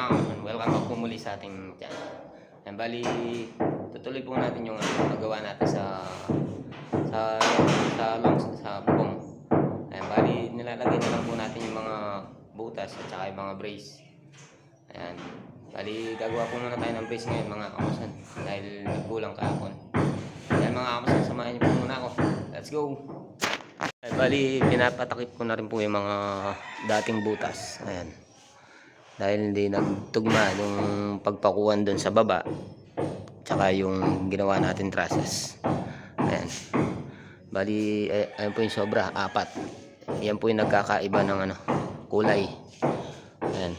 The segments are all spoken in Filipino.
mga kamusan, welcome back po muli sa ating channel. Ayan, bali, tutuloy po natin yung magawa natin sa sa bubong. Ayan, bali, nilalagay na lang po natin yung mga butas at saka yung mga brace. Ayan, bali, gagawa po muna tayo ng brace ngayon mga kamusan dahil nagkulang kahapon. Ayan mga kamusan, samahan niyo po muna ako. Let's go! Ayan, bali, pinapatakip ko na rin po yung mga dating butas. Ayan. Dahil hindi nagtugma yung pagpakuhan doon sa baba tsaka yung ginawa natin trusses. Ayan. Bali, ayan po yung sobra, 4. Yan po yung nagkakaiba ng kulay. Ayan.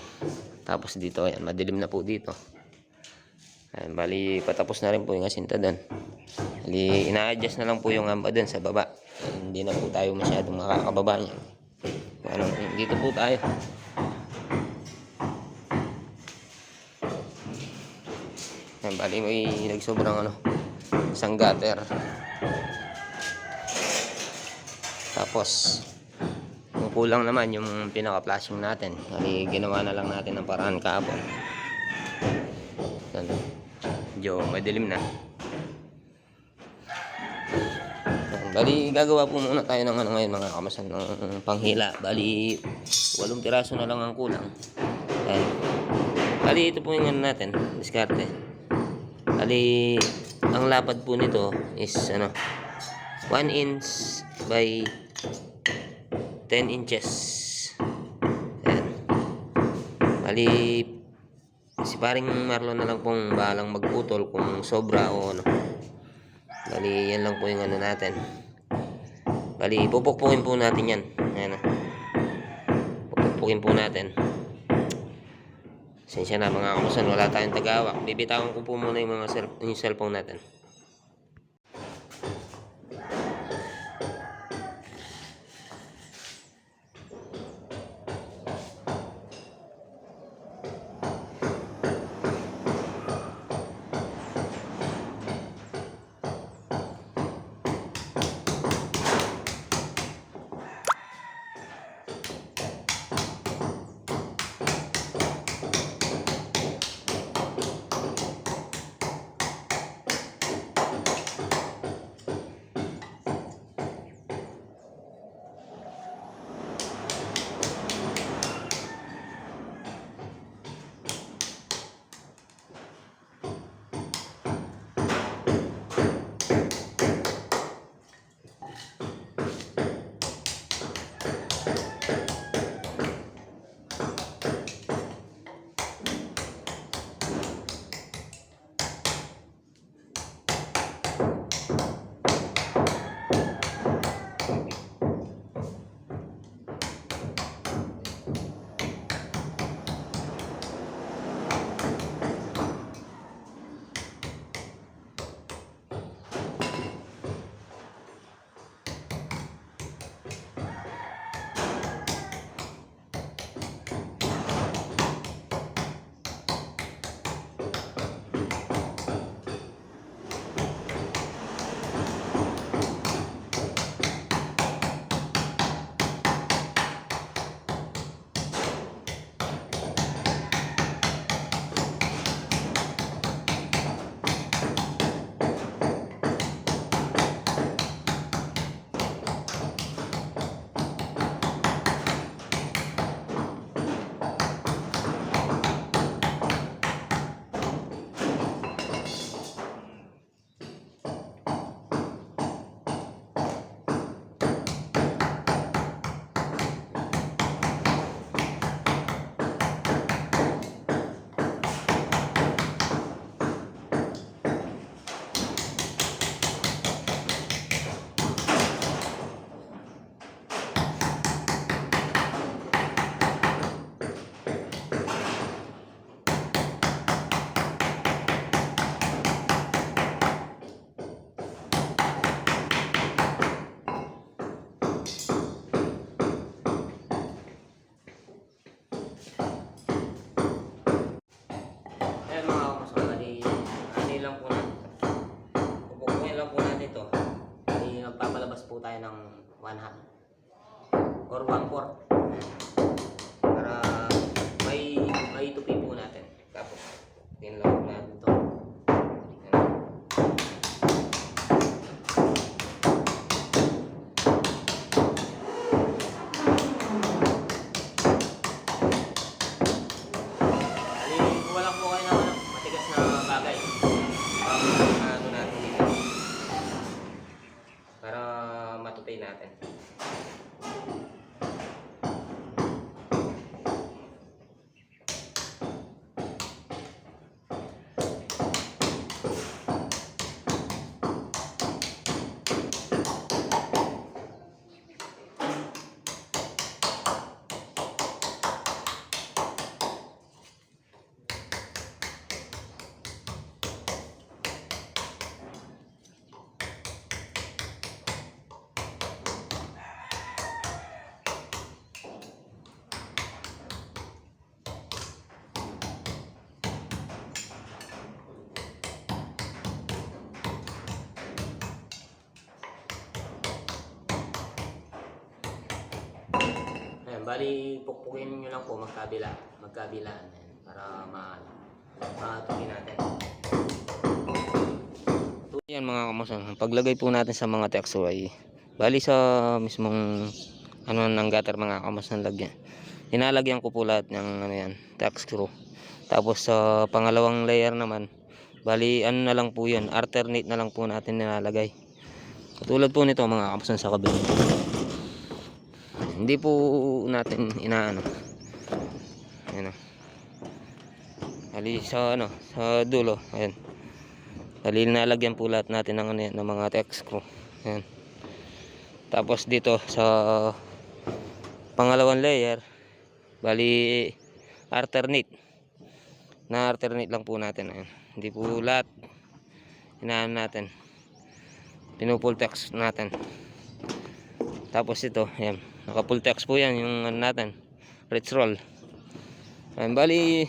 Tapos dito, ayan, madilim na po dito. Ayan, bali, patapos na rin po yung asinta doon. Bali, ina-adjust na lang po yung amba doon sa baba. Ayan, hindi na po tayo masyadong makakababa niyan. Dito po tayo. Ayan, bali may nagsobrang isang gutter. Tapos yung kulang naman yung pinaka-flashing natin. Bali ginawa na lang natin ng paraan kahapon. Medyo madilim na. Ayan, bali gagawa po muna tayo ng ngayon mga kamasan ng panghila. Bali 8 piraso na lang ang kulang. Ayan. Bali ito po yung natin, diskarte. Bali, ang lapad po nito is 1 inch by 10 inches. Ayan. Bali, si paring Marlon na lang pong bahalang magputol kung sobra o ano. Bali, yan lang po yung natin. Bali, pupukpukin po natin yan. Ayan. Pupukpukin po natin. Sensya na mga kamusan, wala tayong tagawak. Bibitawan ko po muna yung yung cellphone natin. Tayo ng 1/2 or 1/4 para may itupi po natin. bagay. Tapos ano natin dito. Para matupay natin. Ayan, bali pukpukin nyo lang po magkabilaan ayan, para matuloy natin. Yan mga kamusan, paglagay po natin sa mga texo ay bali sa mismong ano ng gutter mga kamusan lagyan. Inalagyan ko po lahat ng ano yan, tack screw. Tapos sa pangalawang layer naman, bali ano na lang po yun, alternate na lang po natin nilalagay. Katulad po nito mga kamusan sa kabila. Hindi po natin inaano. Ayan o. Bali sa ano, sa dulo, ayan. Bali nalagyan po lahat natin ng ano yan, ng mga tack screw. Ayan. Tapos dito sa pangalawang layer, bali alternate. Na-alternate lang po natin. Ayan. Hindi po lahat inaano natin. Pinupull text natin. Tapos ito, ayan. Naka full text po yan yung ano natin, rich roll. Ayan, bali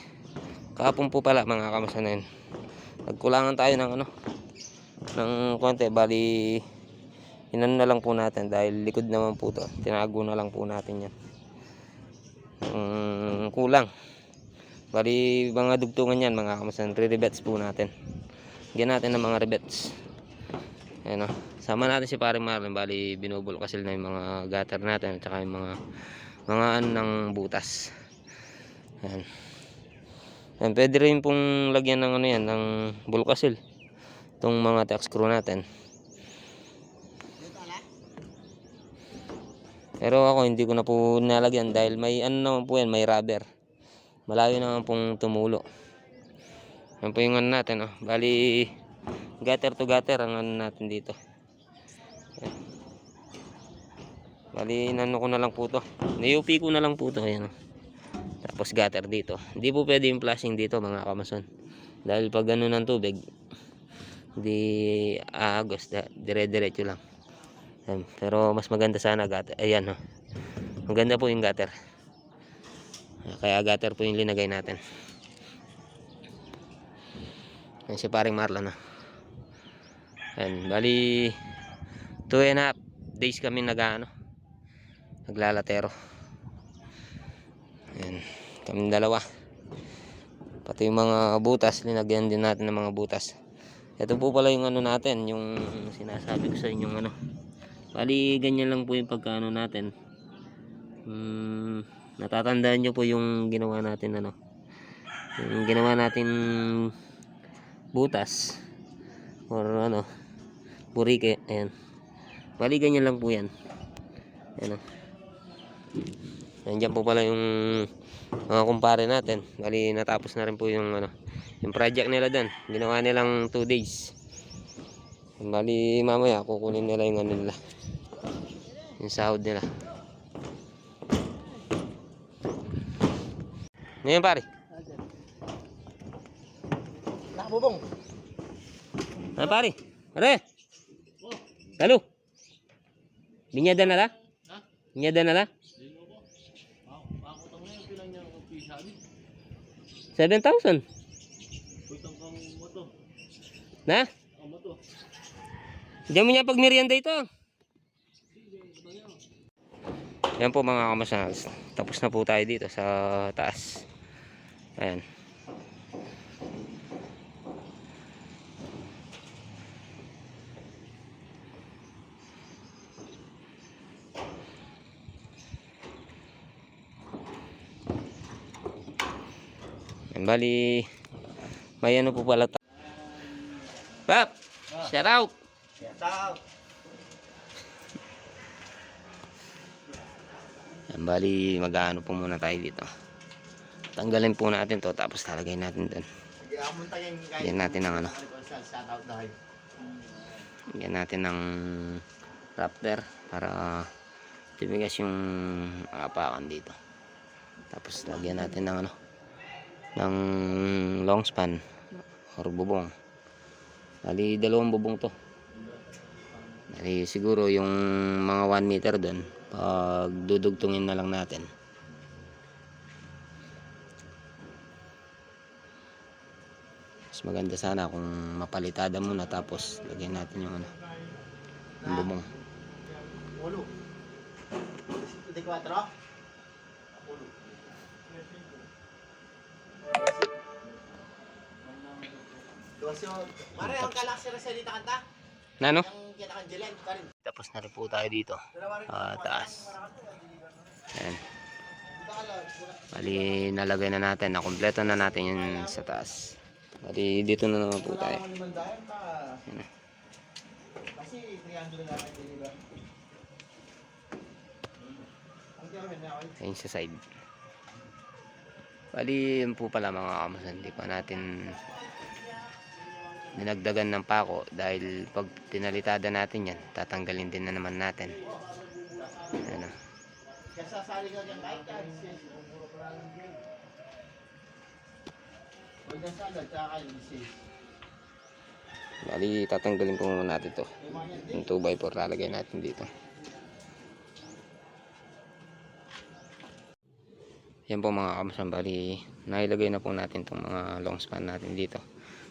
kahapon po pala mga kamusan na yun. Nagkulangan tayo ng ano, ng konti. Bali inan na lang po natin dahil likod naman po to. Tinago na lang po natin yan. Kulang. Bali mga dugtungan yan mga kamusan. Re-rivets po natin. Gyan natin ng mga rivets. Ayan o. Sama natin si paring Marlon. Bali binubulkasil na yung mga gutter natin at saka yung mga ano ng butas. Ayan. Ayan, pwede rin pong lagyan ng ano yan, ng bulkasil. Itong mga tack screw natin. Pero ako hindi ko na po nalagyan dahil may ano naman po yan, may rubber. Malayo naman pong tumulo. Ayan po yung ano natin oh. Bali gutter to gutter ang ano natin dito. Ayan. Bali inano ko na lang po to. Ni-UP ko na lang po to. Ayan oh. Tapos gutter dito. Hindi po pwede yung flashing dito mga kamason. Dahil pag ano ng tubig, hindi aagos, dire-diretso lang. Ayan. Pero mas maganda sana gutter. Ayan oh. Maganda po yung gutter. Kaya gutter po yung linagay natin. Ayan si paring Marlon oh. Ayan. Bali 2.5 days kami naglalatero. Ayan, kaming dalawa. Pati yung mga butas, linagyan din natin ng mga butas. Ito po pala yung ano natin, yung sinasabi ko sa inyong ano. Bali, ganyan lang po yung pagkaano natin. Natatandaan nyo po yung ginawa natin ano. Yung ginawa natin butas. Or ano, burike. Ayan. Bali, ganyan lang po yan. Ayan o. Nandiyan po pala yung mga kumpare natin. Bali natapos na rin po yung ano, yung project nila doon. Ginawa nilang 2 days. Bali mamaya kukunin nila yung ano nila, yung sahod nila. Ngayon pare. Nakabubong. Ano pare? Pare. Halo. Binyada na la? Binyada na la? 7,000. Na? Diyan mo niya pag merienda ito. Yan po mga kamasanas. Tapos na po tayo dito sa taas. Ayan. Bali may ano po pala Pap, shout out. Shout out. Yan, bali mag-ano po muna tayo dito. Tanggalin po natin to tapos talagay natin doon. Yan natin ng ano. Yan natin ng raptor para tumigas yung apakan dito. Tapos lagyan natin ng ano, ng long span or bubong. Bali dalawang bubong to. Bali siguro yung mga 1 meter doon, pag dudugtungin na lang natin. Mas maganda sana kung mapalitada muna tapos lagyan natin yung ano, yung bubong. Ulo. 24. Mare, ang galaxy na salita kanta? Nano? Ang kinakandilan, karin. Tapos na rin po tayo dito. Taas. Ayan. Bali nalagay na natin, nakompleto na natin yun sa taas. Bali dito na naman po tayo. Ayan. Kasi 300 na natin deliver. Ayun sa side. Bali yun po pala mga kamasan, hindi pa natin dinagdagan ng pako dahil pag pinalitada natin yan, tatanggalin din na naman natin. Ano. Kasasali ka dyan kahit yan. Huwag na salad, tsaka kayo disease. Bali tatanggalin po muna natin to. Yung 2x4 lalagay natin dito. Yan po mga kamasan, bali nailagay na po natin itong mga long span natin dito.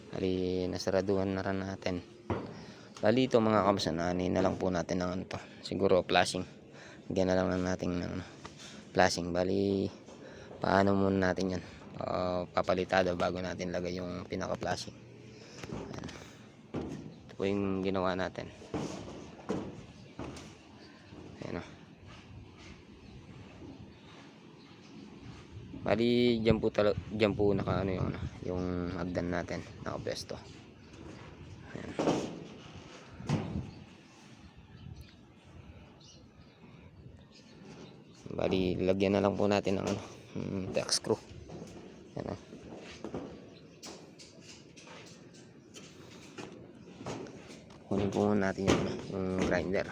Bali nasaraduhan na rin natin. Bali ito mga kamasan, ani na lang po natin ng ano to. Siguro flashing. Bigyan na lang natin ng flashing. Bali paano muna natin yan, papalitada bago natin lagay yung pinaka flashing. Ito po yung ginawa natin. Ayan o. Bali dyan po naka ano yung hagdan natin, naka-pwesto. Ayan. Bali lagyan na lang po natin ng ano, tack screw. Ayan o. Kunin po natin yung grinder.